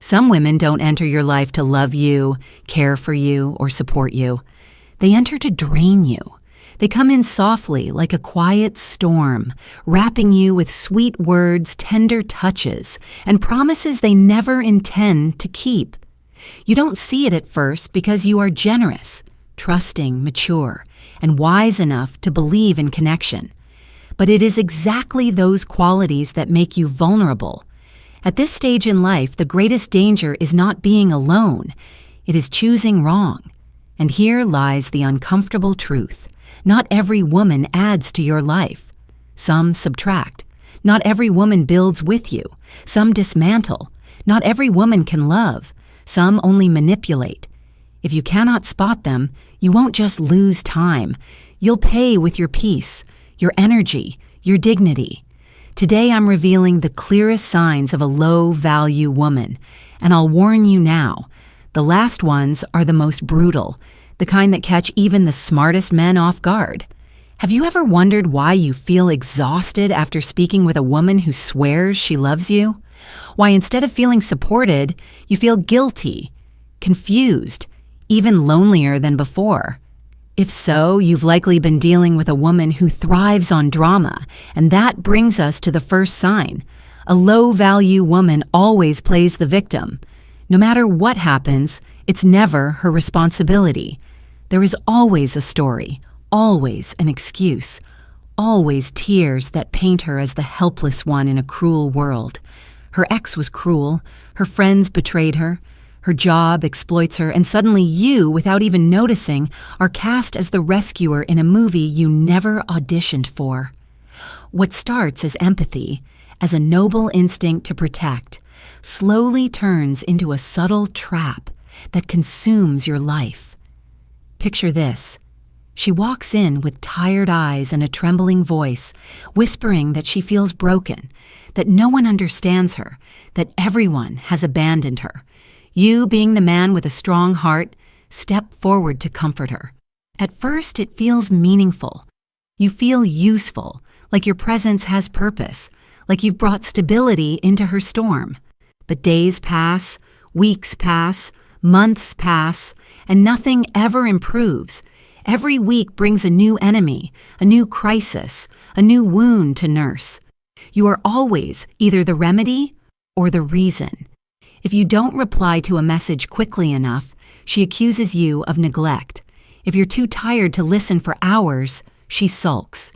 Some women don't enter your life to love you, care for you, or support you. They enter to drain you. They come in softly like a quiet storm, wrapping you with sweet words, tender touches, and promises they never intend to keep. You don't see it at first because you are generous, trusting, mature, and wise enough to believe in connection. But it is exactly those qualities that make you vulnerable. At this stage in life, the greatest danger is not being alone. It is choosing wrong. And here lies the uncomfortable truth. Not every woman adds to your life. Some subtract. Not every woman builds with you. Some dismantle. Not every woman can love. Some only manipulate. If you cannot spot them, you won't just lose time. You'll pay with your peace, your energy, your dignity. Today I'm revealing the clearest signs of a low-value woman, and I'll warn you now, the last ones are the most brutal, the kind that catch even the smartest men off guard. Have you ever wondered why you feel exhausted after speaking with a woman who swears she loves you? Why instead of feeling supported, you feel guilty, confused, even lonelier than before? If so, you've likely been dealing with a woman who thrives on drama, and that brings us to the first sign. A low-value woman always plays the victim. No matter what happens, it's never her responsibility. There is always a story, always an excuse, always tears that paint her as the helpless one in a cruel world. Her ex was cruel, her friends betrayed her, her job exploits her, and suddenly you, without even noticing, are cast as the rescuer in a movie you never auditioned for. What starts as empathy, as a noble instinct to protect, slowly turns into a subtle trap that consumes your life. Picture this. She walks in with tired eyes and a trembling voice, whispering that she feels broken, that no one understands her, that everyone has abandoned her. You, being the man with a strong heart, step forward to comfort her. At first, it feels meaningful. You feel useful, like your presence has purpose, like you've brought stability into her storm. But days pass, weeks pass, months pass, and nothing ever improves. Every week brings a new enemy, a new crisis, a new wound to nurse. You are always either the remedy or the reason. If you don't reply to a message quickly enough, she accuses you of neglect. If you're too tired to listen for hours, she sulks.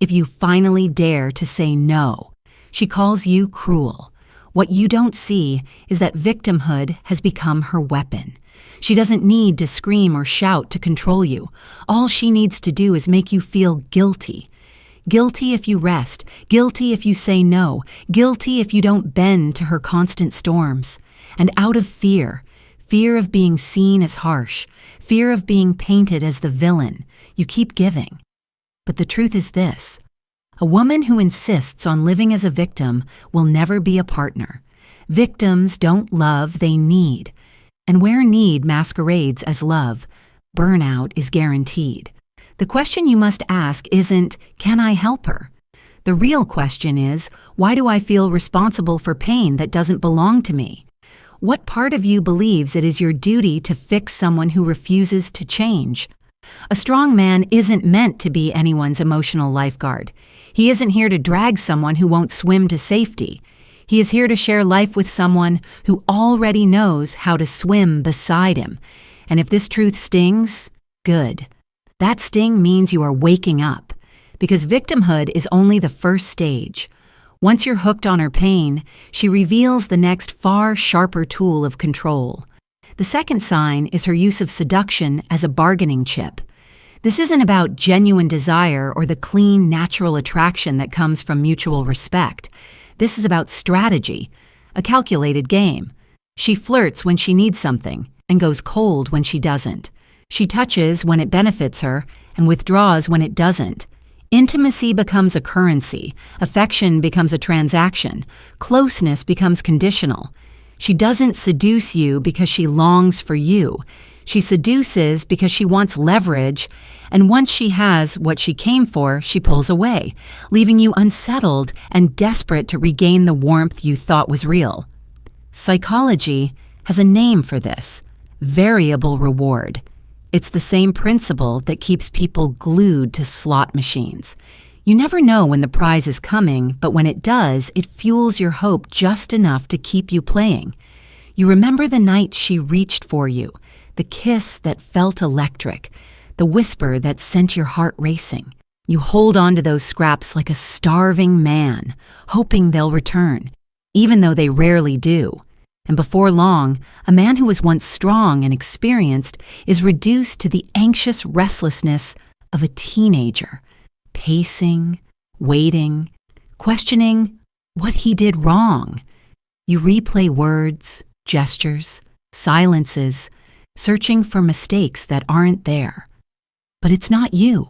If you finally dare to say no, she calls you cruel. What you don't see is that victimhood has become her weapon. She doesn't need to scream or shout to control you. All she needs to do is make you feel guilty. Guilty if you rest, guilty if you say no, guilty if you don't bend to her constant storms. And out of fear of being seen as harsh, fear of being painted as the villain, you keep giving. But the truth is this: a woman who insists on living as a victim will never be a partner. Victims don't love, they need. And where need masquerades as love, burnout is guaranteed. The question you must ask isn't, can I help her? The real question is, why do I feel responsible for pain that doesn't belong to me? What part of you believes it is your duty to fix someone who refuses to change? A strong man isn't meant to be anyone's emotional lifeguard. He isn't here to drag someone who won't swim to safety. He is here to share life with someone who already knows how to swim beside him. And if this truth stings, good. That sting means you are waking up, because victimhood is only the first stage. Once you're hooked on her pain, she reveals the next far sharper tool of control. The second sign is her use of seduction as a bargaining chip. This isn't about genuine desire or the clean, natural attraction that comes from mutual respect. This is about strategy, a calculated game. She flirts when she needs something and goes cold when she doesn't. She touches when it benefits her and withdraws when it doesn't. Intimacy becomes a currency, affection becomes a transaction, closeness becomes conditional. She doesn't seduce you because she longs for you. She seduces because she wants leverage, and once she has what she came for, she pulls away, leaving you unsettled and desperate to regain the warmth you thought was real. Psychology has a name for this: variable reward. It's the same principle that keeps people glued to slot machines. You never know when the prize is coming, but when it does, it fuels your hope just enough to keep you playing. You remember the night she reached for you, the kiss that felt electric, the whisper that sent your heart racing. You hold on to those scraps like a starving man, hoping they'll return, even though they rarely do. And before long, a man who was once strong and experienced is reduced to the anxious restlessness of a teenager, pacing, waiting, questioning what he did wrong. You replay words, gestures, silences, searching for mistakes that aren't there. But it's not you.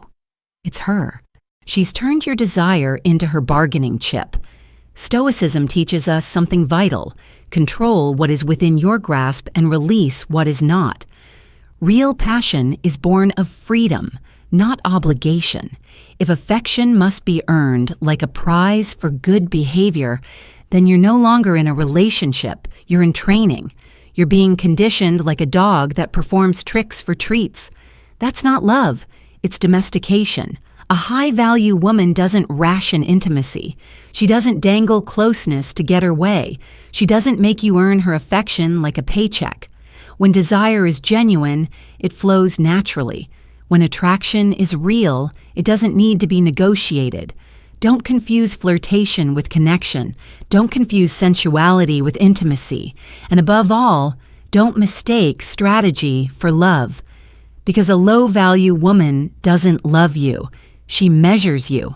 It's her. She's turned your desire into her bargaining chip. Stoicism teaches us something vital: control what is within your grasp and release what is not. Real passion is born of freedom, not obligation. If affection must be earned like a prize for good behavior, then you're no longer in a relationship, you're in training. You're being conditioned like a dog that performs tricks for treats. That's not love, it's domestication. A high-value woman doesn't ration intimacy. She doesn't dangle closeness to get her way. She doesn't make you earn her affection like a paycheck. When desire is genuine, it flows naturally. When attraction is real, it doesn't need to be negotiated. Don't confuse flirtation with connection. Don't confuse sensuality with intimacy. And above all, don't mistake strategy for love. Because a low-value woman doesn't love you. She measures you.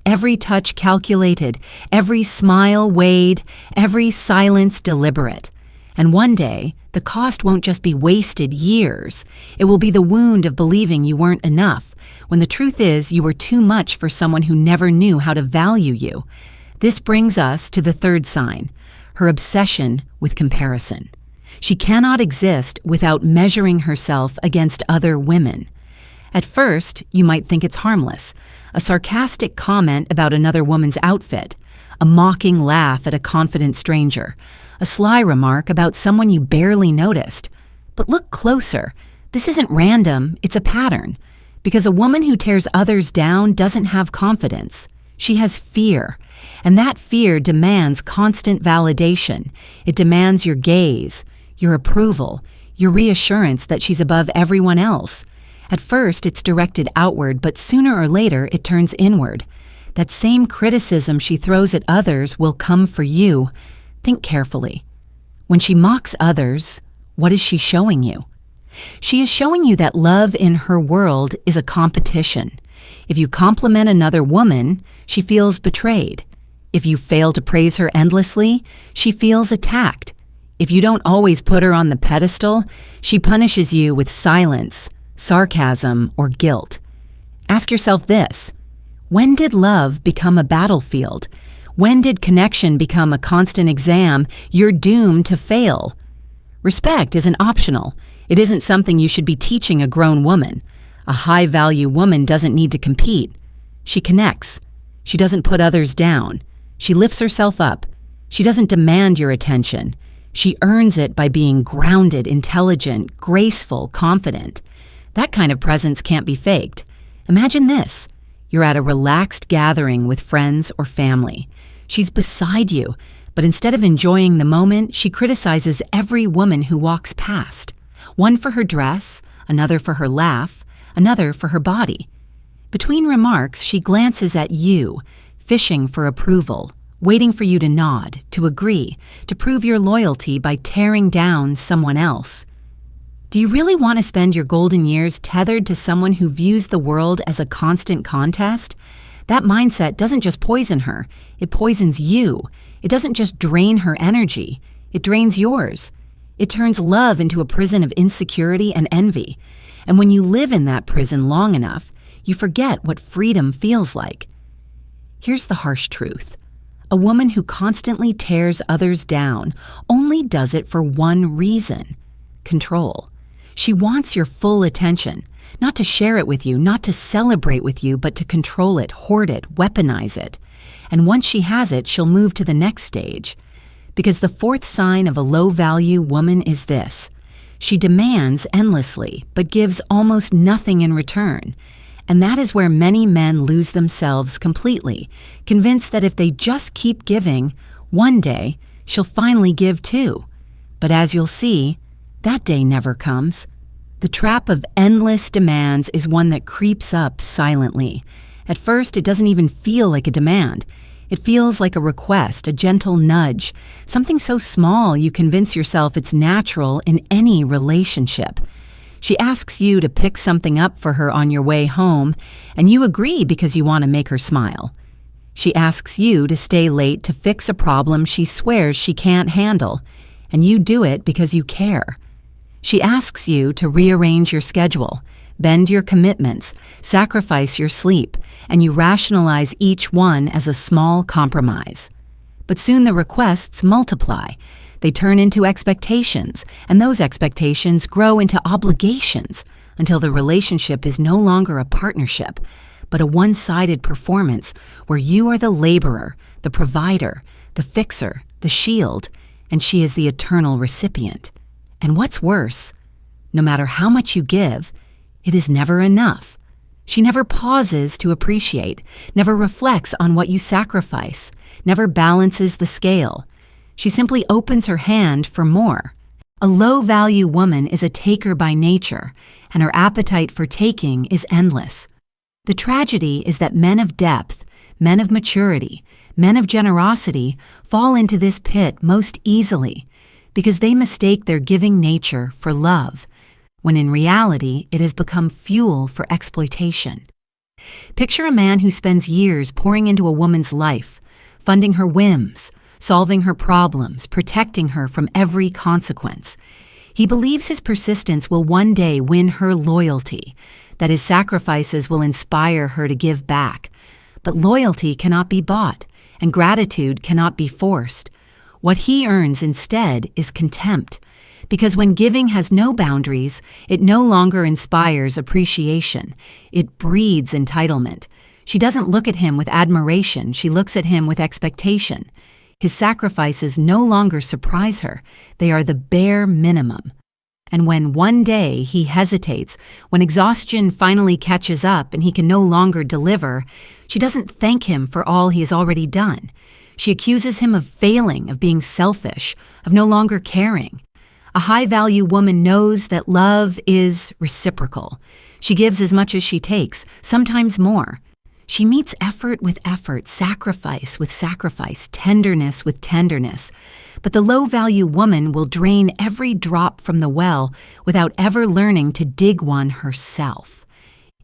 Every touch calculated, every smile weighed, every silence deliberate. And one day, the cost won't just be wasted years. It will be the wound of believing you weren't enough, when the truth is you were too much for someone who never knew how to value you. This brings us to the third sign: her obsession with comparison. She cannot exist without measuring herself against other women. At first, you might think it's harmless: a sarcastic comment about another woman's outfit, a mocking laugh at a confident stranger, a sly remark about someone you barely noticed. But look closer. This isn't random, it's a pattern. Because a woman who tears others down doesn't have confidence. She has fear. And that fear demands constant validation. It demands your gaze, your approval, your reassurance that she's above everyone else. At first, it's directed outward, but sooner or later, it turns inward. That same criticism she throws at others will come for you. Think carefully. When she mocks others, what is she showing you? She is showing you that love in her world is a competition. If you compliment another woman, she feels betrayed. If you fail to praise her endlessly, she feels attacked. If you don't always put her on the pedestal, she punishes you with silence, sarcasm, or guilt. Ask yourself this: when did love become a battlefield? When did connection become a constant exam you're doomed to fail? Respect isn't optional. It isn't something you should be teaching a grown woman. A high-value woman doesn't need to compete. She connects. She doesn't put others down. She lifts herself up. She doesn't demand your attention. She earns it by being grounded, intelligent, graceful, confident. That kind of presence can't be faked. Imagine this. You're at a relaxed gathering with friends or family. She's beside you, but instead of enjoying the moment, she criticizes every woman who walks past. One for her dress, another for her laugh, another for her body. Between remarks, she glances at you, fishing for approval, waiting for you to nod, to agree, to prove your loyalty by tearing down someone else. Do you really want to spend your golden years tethered to someone who views the world as a constant contest? That mindset doesn't just poison her, it poisons you. It doesn't just drain her energy, it drains yours. It turns love into a prison of insecurity and envy. And when you live in that prison long enough, you forget what freedom feels like. Here's the harsh truth. A woman who constantly tears others down only does it for one reason: control. She wants your full attention, not to share it with you, not to celebrate with you, but to control it, hoard it, weaponize it. And once she has it, she'll move to the next stage. Because the fourth sign of a low-value woman is this: she demands endlessly, but gives almost nothing in return. And that is where many men lose themselves completely, convinced that if they just keep giving, one day she'll finally give too. But as you'll see, that day never comes. The trap of endless demands is one that creeps up silently. At first, it doesn't even feel like a demand. It feels like a request, a gentle nudge, something so small you convince yourself it's natural in any relationship. She asks you to pick something up for her on your way home, and you agree because you want to make her smile. She asks you to stay late to fix a problem she swears she can't handle, and you do it because you care. She asks you to rearrange your schedule, bend your commitments, sacrifice your sleep, and you rationalize each one as a small compromise. But soon the requests multiply. They turn into expectations, and those expectations grow into obligations until the relationship is no longer a partnership, but a one-sided performance where you are the laborer, the provider, the fixer, the shield, and she is the eternal recipient. And what's worse, no matter how much you give, it is never enough. She never pauses to appreciate, never reflects on what you sacrifice, never balances the scale. She simply opens her hand for more. A low-value woman is a taker by nature, and her appetite for taking is endless. The tragedy is that men of depth, men of maturity, men of generosity fall into this pit most easily because they mistake their giving nature for love, when in reality it has become fuel for exploitation. Picture a man who spends years pouring into a woman's life, funding her whims, solving her problems, protecting her from every consequence. He believes his persistence will one day win her loyalty, that his sacrifices will inspire her to give back. But loyalty cannot be bought, and gratitude cannot be forced. What he earns instead is contempt, because when giving has no boundaries, it no longer inspires appreciation. It breeds entitlement. She doesn't look at him with admiration, she looks at him with expectation. His sacrifices no longer surprise her. They are the bare minimum. And when one day he hesitates, when exhaustion finally catches up and he can no longer deliver, she doesn't thank him for all he has already done. She accuses him of failing, of being selfish, of no longer caring. A high-value woman knows that love is reciprocal. She gives as much as she takes, sometimes more. She meets effort with effort, sacrifice with sacrifice, tenderness with tenderness. But the low-value woman will drain every drop from the well without ever learning to dig one herself.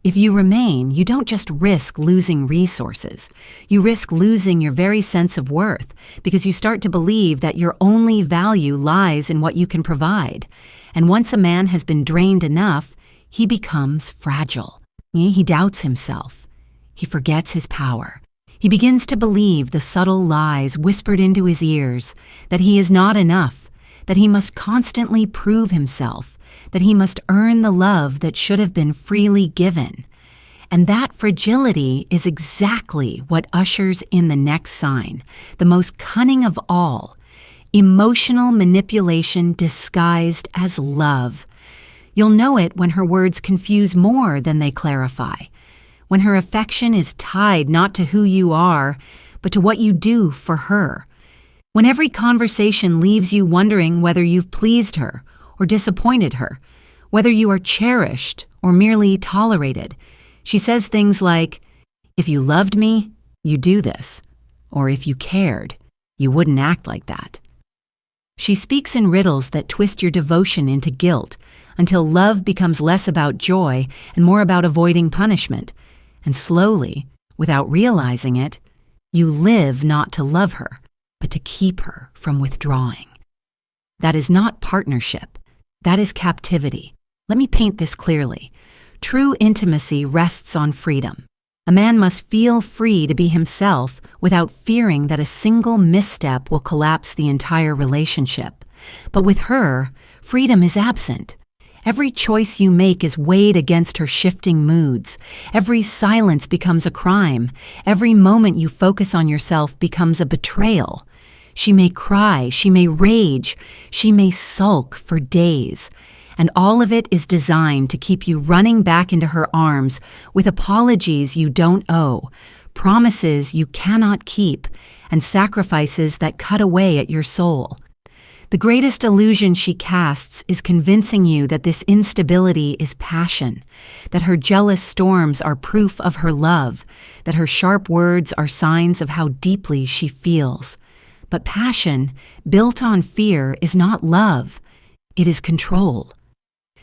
If you remain, you don't just risk losing resources. You risk losing your very sense of worth because you start to believe that your only value lies in what you can provide. And once a man has been drained enough, he becomes fragile. He doubts himself. He forgets his power. He begins to believe the subtle lies whispered into his ears, that he is not enough, that he must constantly prove himself, that he must earn the love that should have been freely given. And that fragility is exactly what ushers in the next sign, the most cunning of all, emotional manipulation disguised as love. You'll know it when her words confuse more than they clarify, when her affection is tied not to who you are, but to what you do for her. When every conversation leaves you wondering whether you've pleased her or disappointed her, whether you are cherished or merely tolerated. She says things like, "If you loved me, you'd do this," or "If you cared, you wouldn't act like that." She speaks in riddles that twist your devotion into guilt until love becomes less about joy and more about avoiding punishment. And slowly, without realizing it, you live not to love her, but to keep her from withdrawing. That is not partnership. That is captivity. Let me paint this clearly. True intimacy rests on freedom. A man must feel free to be himself without fearing that a single misstep will collapse the entire relationship. But with her, freedom is absent. Every choice you make is weighed against her shifting moods. Every silence becomes a crime. Every moment you focus on yourself becomes a betrayal. She may cry, she may rage, she may sulk for days. And all of it is designed to keep you running back into her arms with apologies you don't owe, promises you cannot keep, and sacrifices that cut away at your soul. The greatest illusion she casts is convincing you that this instability is passion, that her jealous storms are proof of her love, that her sharp words are signs of how deeply she feels. But passion, built on fear, is not love. It is control.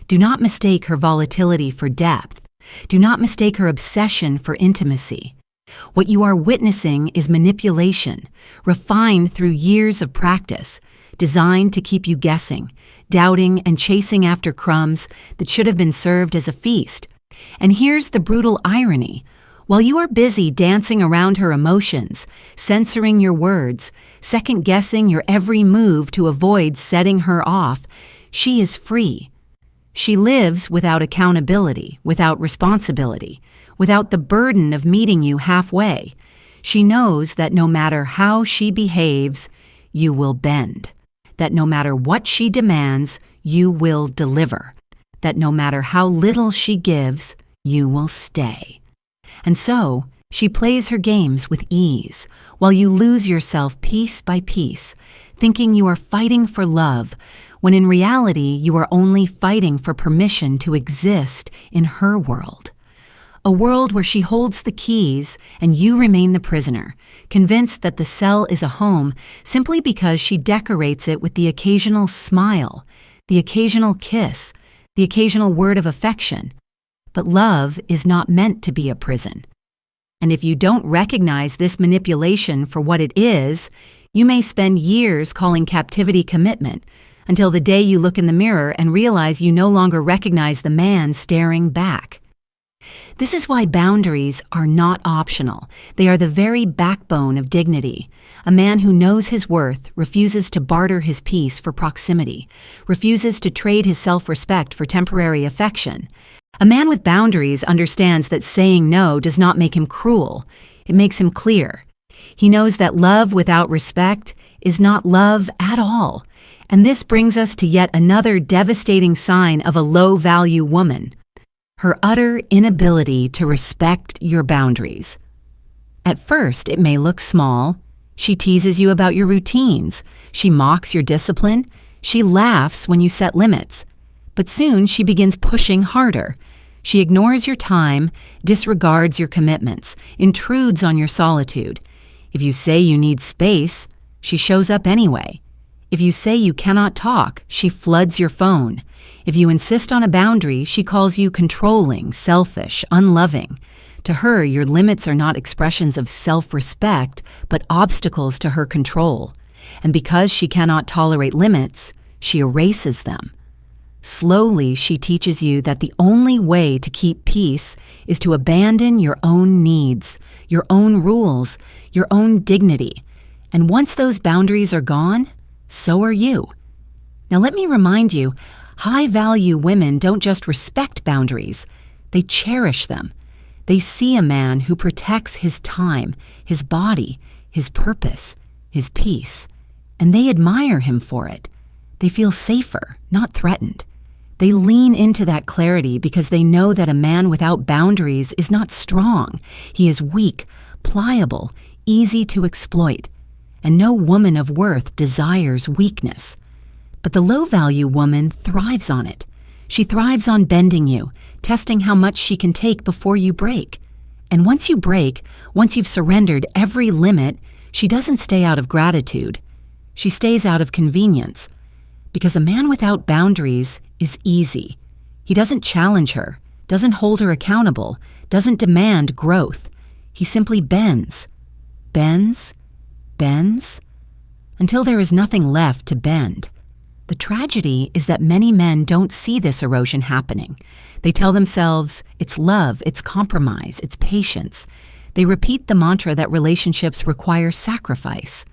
Do not mistake her volatility for depth. Do not mistake her obsession for intimacy. What you are witnessing is manipulation, refined through years of practice, designed to keep you guessing, doubting, and chasing after crumbs that should have been served as a feast. And here's the brutal irony. While you are busy dancing around her emotions, censoring your words, second-guessing your every move to avoid setting her off, she is free. She lives without accountability, without responsibility, without the burden of meeting you halfway. She knows that no matter how she behaves, you will bend. That no matter what she demands, you will deliver. That no matter how little she gives, you will stay. And so, she plays her games with ease, while you lose yourself piece by piece, thinking you are fighting for love, when in reality you are only fighting for permission to exist in her world. A world where she holds the keys and you remain the prisoner, convinced that the cell is a home simply because she decorates it with the occasional smile, the occasional kiss, the occasional word of affection. But love is not meant to be a prison. And if you don't recognize this manipulation for what it is, you may spend years calling captivity commitment, until the day you look in the mirror and realize you no longer recognize the man staring back. This is why boundaries are not optional. They are the very backbone of dignity. A man who knows his worth refuses to barter his peace for proximity, refuses to trade his self-respect for temporary affection. A man with boundaries understands that saying no does not make him cruel. It makes him clear. He knows that love without respect is not love at all. And this brings us to yet another devastating sign of a low-value woman: her utter inability to respect your boundaries. At first, it may look small. She teases you about your routines. She mocks your discipline. She laughs when you set limits. But soon she begins pushing harder. She ignores your time, disregards your commitments, intrudes on your solitude. If you say you need space, she shows up anyway. If you say you cannot talk, she floods your phone. If you insist on a boundary, she calls you controlling, selfish, unloving. To her, your limits are not expressions of self-respect, but obstacles to her control. And because she cannot tolerate limits, she erases them. Slowly, she teaches you that the only way to keep peace is to abandon your own needs, your own rules, your own dignity. And once those boundaries are gone, so are you. Now let me remind you, high-value women don't just respect boundaries, they cherish them. They see a man who protects his time, his body, his purpose, his peace, and they admire him for it. They feel safer, not threatened. They lean into that clarity because they know that a man without boundaries is not strong. He is weak, pliable, easy to exploit. And no woman of worth desires weakness. But the low-value woman thrives on it. She thrives on bending you, testing how much she can take before you break. And once you break, once you've surrendered every limit, she doesn't stay out of gratitude. She stays out of convenience. Because a man without boundaries is easy. He doesn't challenge her, doesn't hold her accountable, doesn't demand growth. He simply bends. Bends, until there is nothing left to bend. The tragedy is that many men don't see this erosion happening. They tell themselves, it's love, it's compromise, it's patience. They repeat the mantra that relationships require sacrifice.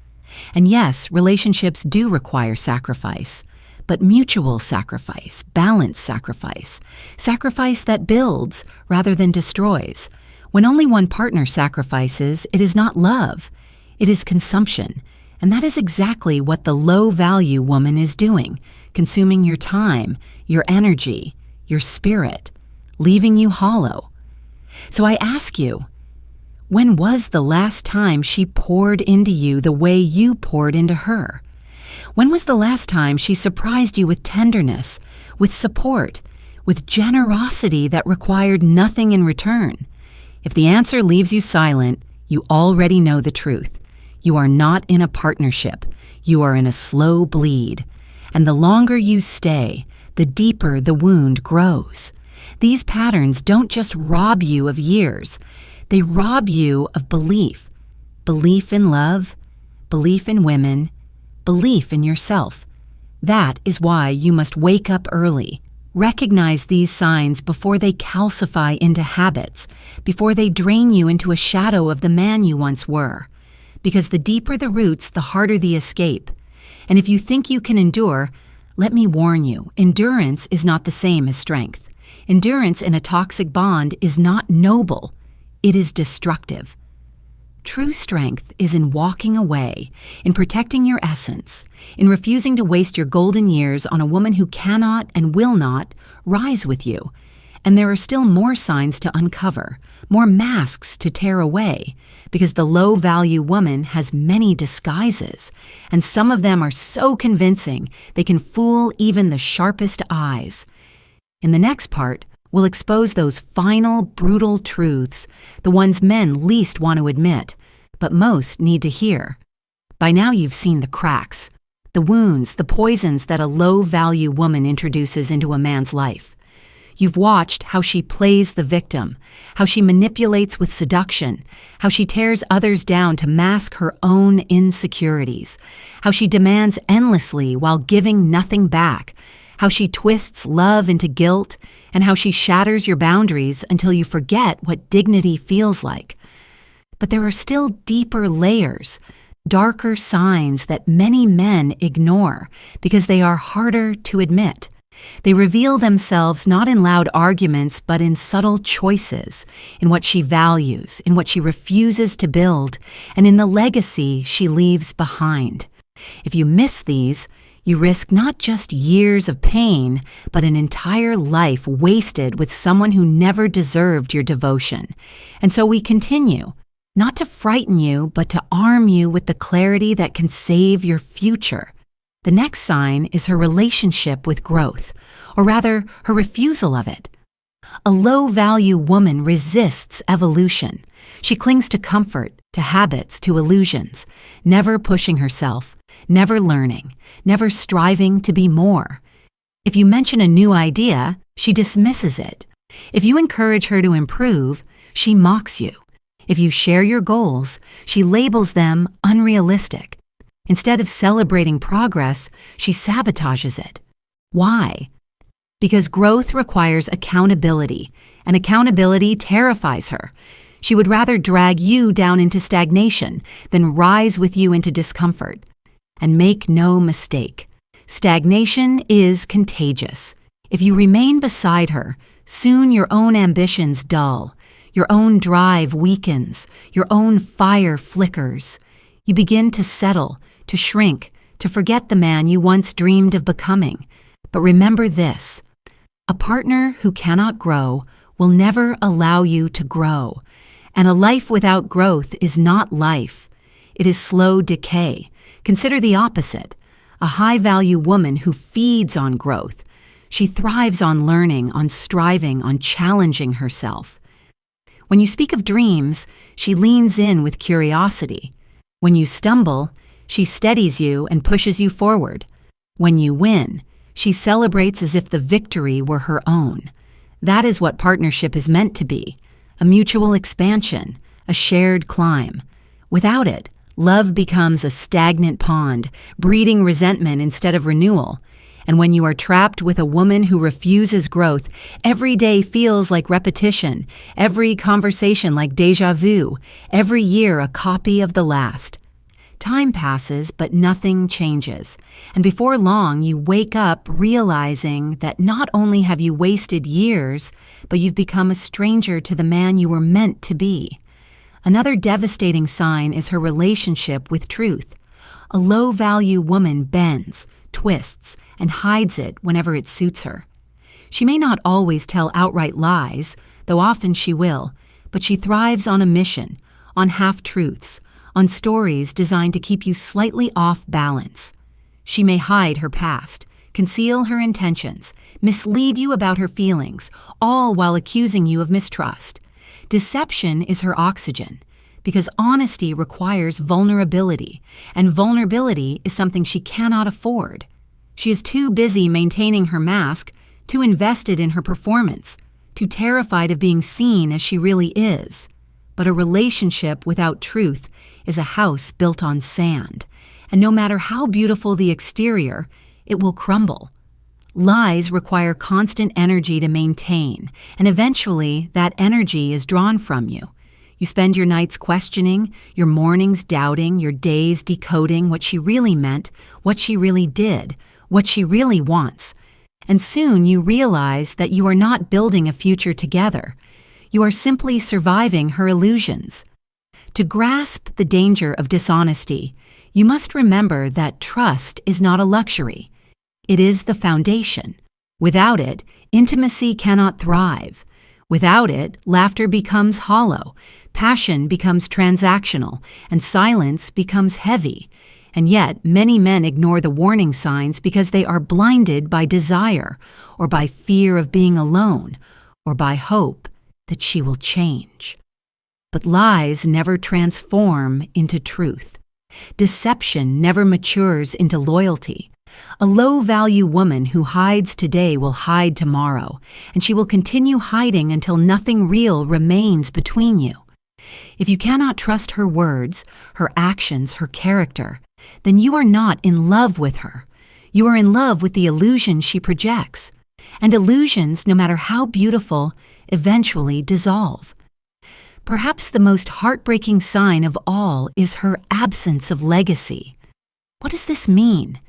And yes, relationships do require sacrifice, but mutual sacrifice, balanced sacrifice, sacrifice that builds rather than destroys. When only one partner sacrifices, it is not love. It is consumption, And that is exactly what the low-value woman is doing, consuming your time, your energy, your spirit, leaving you hollow. So I ask you, when was the last time she poured into you the way you poured into her? When was the last time she surprised you with tenderness, with support, with generosity that required nothing in return? If the answer leaves you silent, you already know the truth. You are not in a partnership. You are in a slow bleed. And the longer you stay, the deeper the wound grows. These patterns don't just rob you of years. They rob you of belief. Belief in love, belief in women, belief in yourself. That is why you must wake up early. Recognize these signs before they calcify into habits, before they drain you into a shadow of the man you once were. Because the deeper the roots, the harder the escape. And if you think you can endure, let me warn you, endurance is not the same as strength. Endurance in a toxic bond is not noble. It is destructive. True strength is in walking away, in protecting your essence, in refusing to waste your golden years on a woman who cannot and will not rise with you. And there are still more signs to uncover, more masks to tear away, because the low-value woman has many disguises, and some of them are so convincing they can fool even the sharpest eyes. In the next part, we'll expose those final, brutal truths, the ones men least want to admit, but most need to hear. By now you've seen the cracks, the wounds, the poisons that a low-value woman introduces into a man's life. You've watched how she plays the victim, how she manipulates with seduction, how she tears others down to mask her own insecurities, how she demands endlessly while giving nothing back, how she twists love into guilt, and how she shatters your boundaries until you forget what dignity feels like. But there are still deeper layers, darker signs that many men ignore because they are harder to admit. They reveal themselves not in loud arguments, but in subtle choices, in what she values, in what she refuses to build, and in the legacy she leaves behind. If you miss these, you risk not just years of pain, but an entire life wasted with someone who never deserved your devotion. And so we continue, not to frighten you, but to arm you with the clarity that can save your future. The next sign is her relationship with growth, or rather, her refusal of it. A low-value woman resists evolution. She clings to comfort, to habits, to illusions, never pushing herself, never learning, never striving to be more. If you mention a new idea, she dismisses it. If you encourage her to improve, she mocks you. If you share your goals, she labels them unrealistic. Instead of celebrating progress, she sabotages it. Why? Because growth requires accountability, and accountability terrifies her. She would rather drag you down into stagnation than rise with you into discomfort. And make no mistake, stagnation is contagious. If you remain beside her, soon your own ambitions dull, your own drive weakens, your own fire flickers. You begin to settle, to shrink, to forget the man you once dreamed of becoming. But remember this, a partner who cannot grow will never allow you to grow. And a life without growth is not life. It is slow decay. Consider the opposite, a high-value woman who feeds on growth. She thrives on learning, on striving, on challenging herself. When you speak of dreams, she leans in with curiosity. When you stumble, she steadies you and pushes you forward. When you win, she celebrates as if the victory were her own. That is what partnership is meant to be, a mutual expansion, a shared climb. Without it, love becomes a stagnant pond, breeding resentment instead of renewal. And when you are trapped with a woman who refuses growth, every day feels like repetition, every conversation like déjà vu, every year a copy of the last. Time passes, but nothing changes. And before long, you wake up realizing that not only have you wasted years, but you've become a stranger to the man you were meant to be. Another devastating sign is her relationship with truth. A low-value woman bends, twists, and hides it whenever it suits her. She may not always tell outright lies, though often she will, but she thrives on a mission, on half-truths, on stories designed to keep you slightly off balance. She may hide her past, conceal her intentions, mislead you about her feelings, all while accusing you of mistrust. Deception is her oxygen, because honesty requires vulnerability, and vulnerability is something she cannot afford. She is too busy maintaining her mask, too invested in her performance, too terrified of being seen as she really is. But a relationship without truth is a house built on sand, and no matter how beautiful the exterior, it will crumble. Lies require constant energy to maintain, and eventually that energy is drawn from you. You spend your nights questioning, your mornings doubting, your days decoding what she really meant, what she really did, what she really wants. And soon you realize that you are not building a future together. You are simply surviving her illusions. To grasp the danger of dishonesty, you must remember that trust is not a luxury. It is the foundation. Without it, intimacy cannot thrive. Without it, laughter becomes hollow, passion becomes transactional, and silence becomes heavy. And yet, many men ignore the warning signs because they are blinded by desire, or by fear of being alone, or by hope that she will change. But lies never transform into truth. Deception never matures into loyalty. A low-value woman who hides today will hide tomorrow, and she will continue hiding until nothing real remains between you. If you cannot trust her words, her actions, her character, then you are not in love with her. You are in love with the illusion she projects. And illusions, no matter how beautiful, eventually dissolve. Perhaps the most heartbreaking sign of all is her absence of legacy. What does this mean?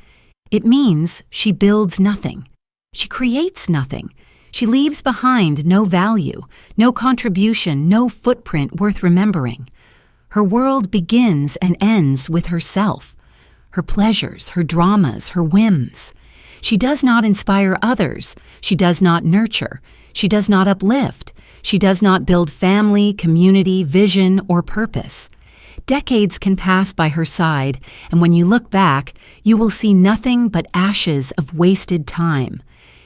It means she builds nothing. She creates nothing. She leaves behind no value, no contribution, no footprint worth remembering. Her world begins and ends with herself, her pleasures, her dramas, her whims. She does not inspire others. She does not nurture. She does not uplift. She does not build family, community, vision, or purpose. Decades can pass by her side, and when you look back, you will see nothing but ashes of wasted time.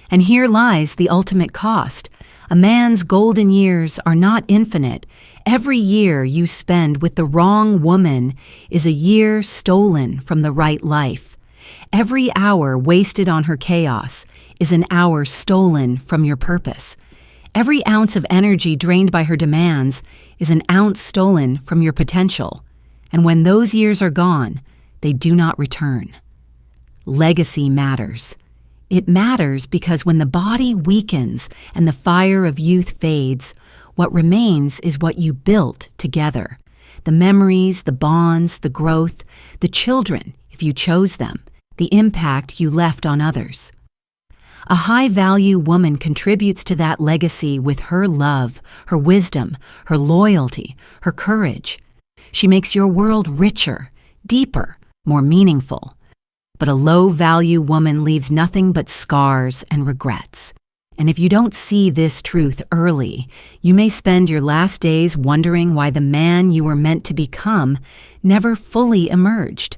And here lies the ultimate cost. A man's golden years are not infinite. Every year you spend with the wrong woman is a year stolen from the right life. Every hour wasted on her chaos is an hour stolen from your purpose. Every ounce of energy drained by her demands is an ounce stolen from your potential. And when those years are gone, they do not return. Legacy matters. It matters because when the body weakens and the fire of youth fades, what remains is what you built together. The memories, the bonds, the growth, the children, if you chose them, the impact you left on others. A high-value woman contributes to that legacy with her love, her wisdom, her loyalty, her courage. She makes your world richer, deeper, more meaningful. But a low-value woman leaves nothing but scars and regrets. And if you don't see this truth early, you may spend your last days wondering why the man you were meant to become never fully emerged.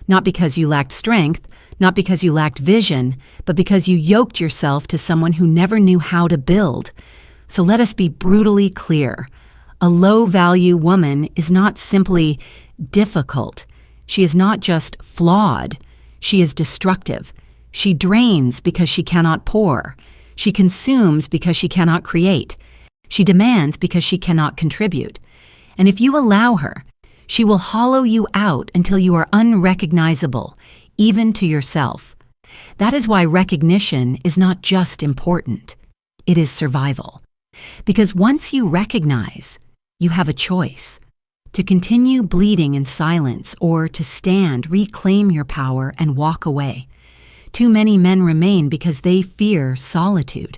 Not because you lacked strength, not because you lacked vision, but because you yoked yourself to someone who never knew how to build. So let us be brutally clear. A low-value woman is not simply difficult. She is not just flawed. She is destructive. She drains because she cannot pour. She consumes because she cannot create. She demands because she cannot contribute. And if you allow her, she will hollow you out until you are unrecognizable, even to yourself. That is why recognition is not just important. It is survival. Because once you recognize, you have a choice. To continue bleeding in silence or to stand, reclaim your power, and walk away. Too many men remain because they fear solitude.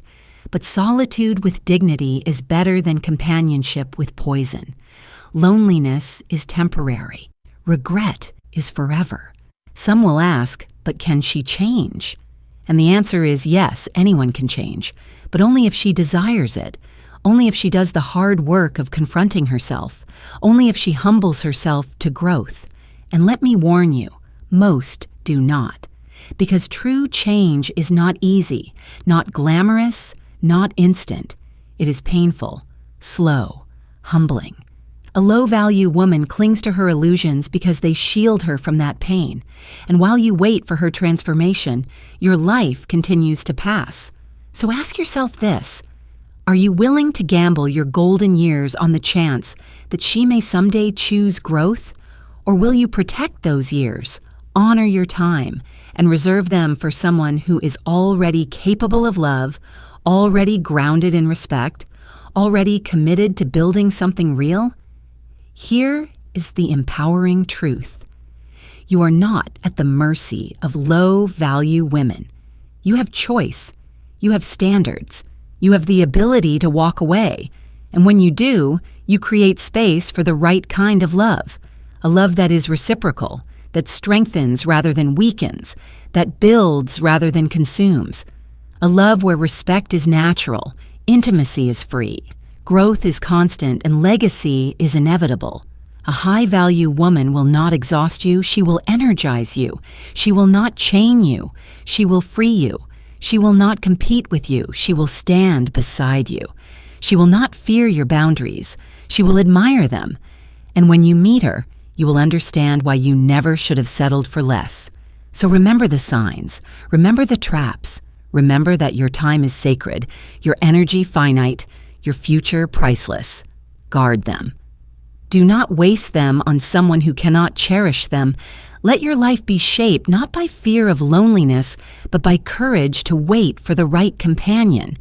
But solitude with dignity is better than companionship with poison. Loneliness is temporary. Regret is forever. Some will ask, but can she change? And the answer is yes, anyone can change, but only if she desires it, only if she does the hard work of confronting herself, only if she humbles herself to growth. And let me warn you, most do not. Because true change is not easy, not glamorous, not instant. It is painful, slow, humbling. A low-value woman clings to her illusions because they shield her from that pain. And while you wait for her transformation, your life continues to pass. So ask yourself this: are you willing to gamble your golden years on the chance that she may someday choose growth? Or will you protect those years, honor your time, and reserve them for someone who is already capable of love, already grounded in respect, already committed to building something real? Here is the empowering truth. You are not at the mercy of low-value women. You have choice. You have standards. You have the ability to walk away. And when you do, you create space for the right kind of love. A love that is reciprocal, that strengthens rather than weakens, that builds rather than consumes. A love where respect is natural, intimacy is free, growth is constant, and legacy is inevitable. A high-value woman will not exhaust you, she will energize you. She will not chain you, she will free you. She will not compete with you, she will stand beside you. She will not fear your boundaries, she will admire them. And when you meet her, you will understand why you never should have settled for less. So remember the signs, remember the traps, remember that your time is sacred, your energy finite, your future priceless. Guard them. Do not waste them on someone who cannot cherish them. Let your life be shaped not by fear of loneliness, but by courage to wait for the right companion.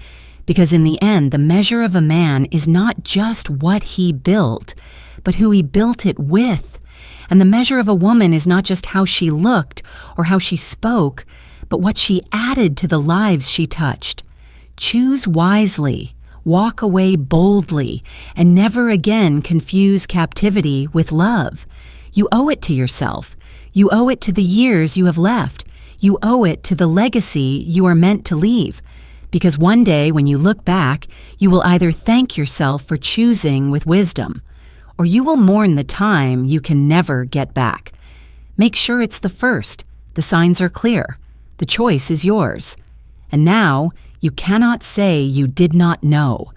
Because in the end, the measure of a man is not just what he built, but who he built it with. And the measure of a woman is not just how she looked or how she spoke, but what she added to the lives she touched. Choose wisely. Walk away boldly, and never again confuse captivity with love. You owe it to yourself. You owe it to the years you have left. You owe it to the legacy you are meant to leave. Because one day when you look back, you will either thank yourself for choosing with wisdom, or you will mourn the time you can never get back. Make sure it's the first. The signs are clear. The choice is yours. And now, you cannot say you did not know.